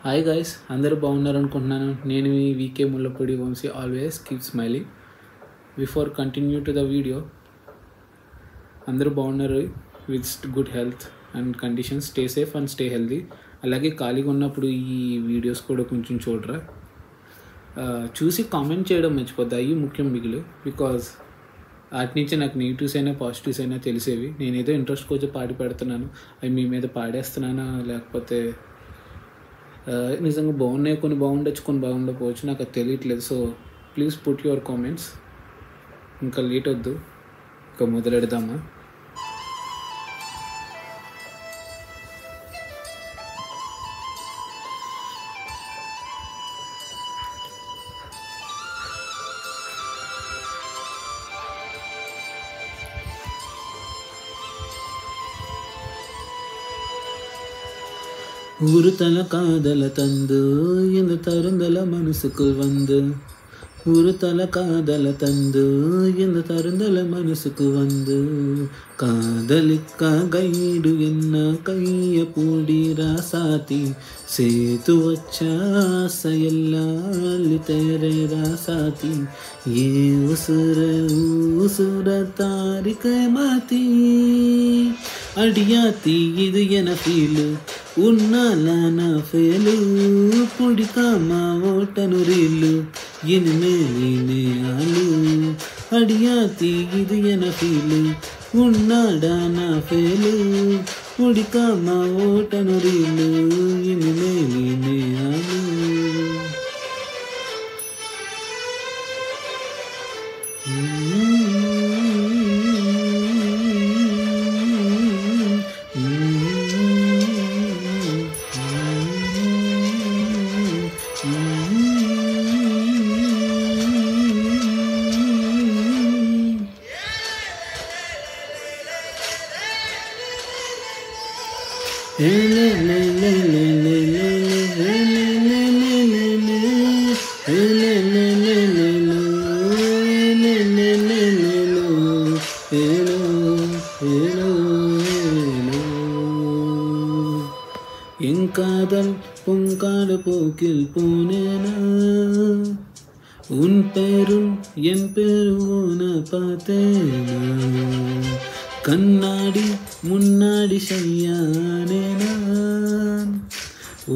Hi guys, అందరూ బాగున్నారనుకుంటున్నాను. నేను మీ VK Mullapudi Vamsi. Always keep smiling. Before continue to the video, అందరూ బాగున్నారు with good health and conditions. Stay safe and stay healthy. అలాగే ఖాళీగా ఉన్నప్పుడు ఈ వీడియోస్ కూడా కొంచెం చూడరా, చూసి కామెంట్ చేయడం మర్చిపోద్ది. అవి ముఖ్యం మిగిలి, బికాజ్ వాటి నుంచి నాకు నెగిటివ్స్ అయినా పాజిటివ్స్ అయినా తెలిసేవి. నేనేదో ఇంట్రెస్ట్ కొంచెం పాడి పెడుతున్నాను, అవి మీ మీద పాడేస్తున్నానా లేకపోతే నిజంగా బాగున్నాయి, కొన్ని బాగుండొచ్చు, కొన్ని బాగుండకపోవచ్చు, నాకు అది తెలియట్లేదు. So please put your comments. ఇంకా లేట్ వద్దు, ఇంకా మొదలెడదామా? ஒரு தல காதல தந்து இந்த தருந்தல மனசுக்குள் வந்து, ஒரு தல காதல தந்து இந்த தருந்தல மனசுக்கு வந்து, காதலிக்காக ஈடு என்ன கைய பூடி ராசாத்தி, சேத்து வச்ச ஆசையெல்லாம் தேரே ராசாத்தி, ஏ உசுர தாரிக்க மாத்தி அடியாத்தி. இது என ஃபீலு உன்னால நான் ஃபேலு, பிடிக்காம ஓட்டனு ரீலு, இனிமே நீனே ஆளு. அடியாத்தி இது என ஃபீலு உன்னாட நான் ஃபேலு, பிடிக்காம ஓட்டனு ரீலு, இனிமே நீனே ஆளு. என் காதல் பொங்காடு போக்கில் போனேனா, உன் பேரும் என் பேரும் பார்த்தேனா, கண்ணாடி முன்னாடி செய்யானே நான்,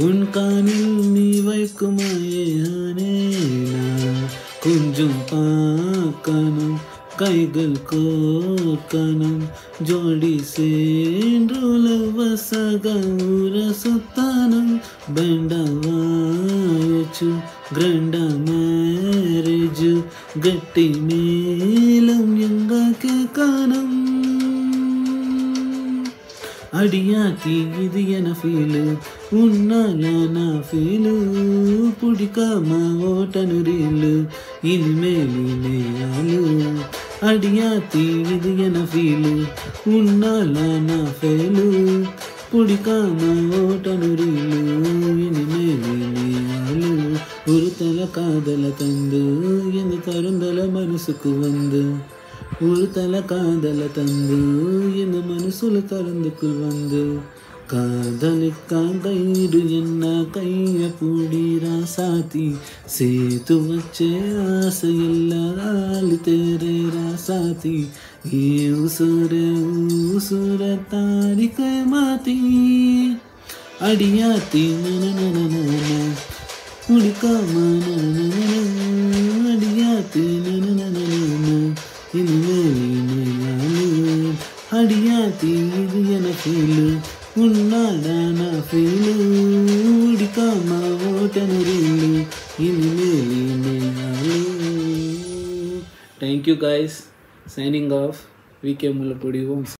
உன் காணில் நீ வைக்குமாயானே நான். கொஞ்சம் பார்க்கணும், கைகள் கோர்க்கணும், ஜோடி சேர்ந்துலவசக ஊர சுத்தானம், பெண்டவாயச்சு கிரண்ட மேரேஜ் கட்டி மேலும் எங்க கேட்கணும். அடியாத்தி இது என ஃபீலு உன்னால நான் ஃபீலு, பிடிக்காம ஓட்டனு ரீலு, இனிமேல் நீ ஆளு. அடியாத்தி இது என ஃபீலு உன்னால நான் ஃபேலு, பிடிக்காம ஓட்டனு ரீலு, இனிமேல் நீ ஆளு. ஒரு தல காதல தந்து இந்த தருந்தல மனசுக்கு வந்து, ஒரு தல காதல தந்து இந்த மனசுல தருந்துக்குள் வந்து, காதலிக்காக ஈடு என்ன கைய பூடி ராசாத்தி, சேத்து வச்சே ஆசையில்லாலி தேரே ராசாத்தி, ஏ உசுர தாரிக்க மாத்தி அடியாத்தி நன முடிக்காம அடியாத்தி நன இனிமேல் அடியாத்தி இது என ஃபீலு உன்னாட நான் ஃபீலு, பிடிக்காம ஓட்டனு ரீலு, இனிமேல். Thank you guys. Signing off VK Mullapudi Vamsi.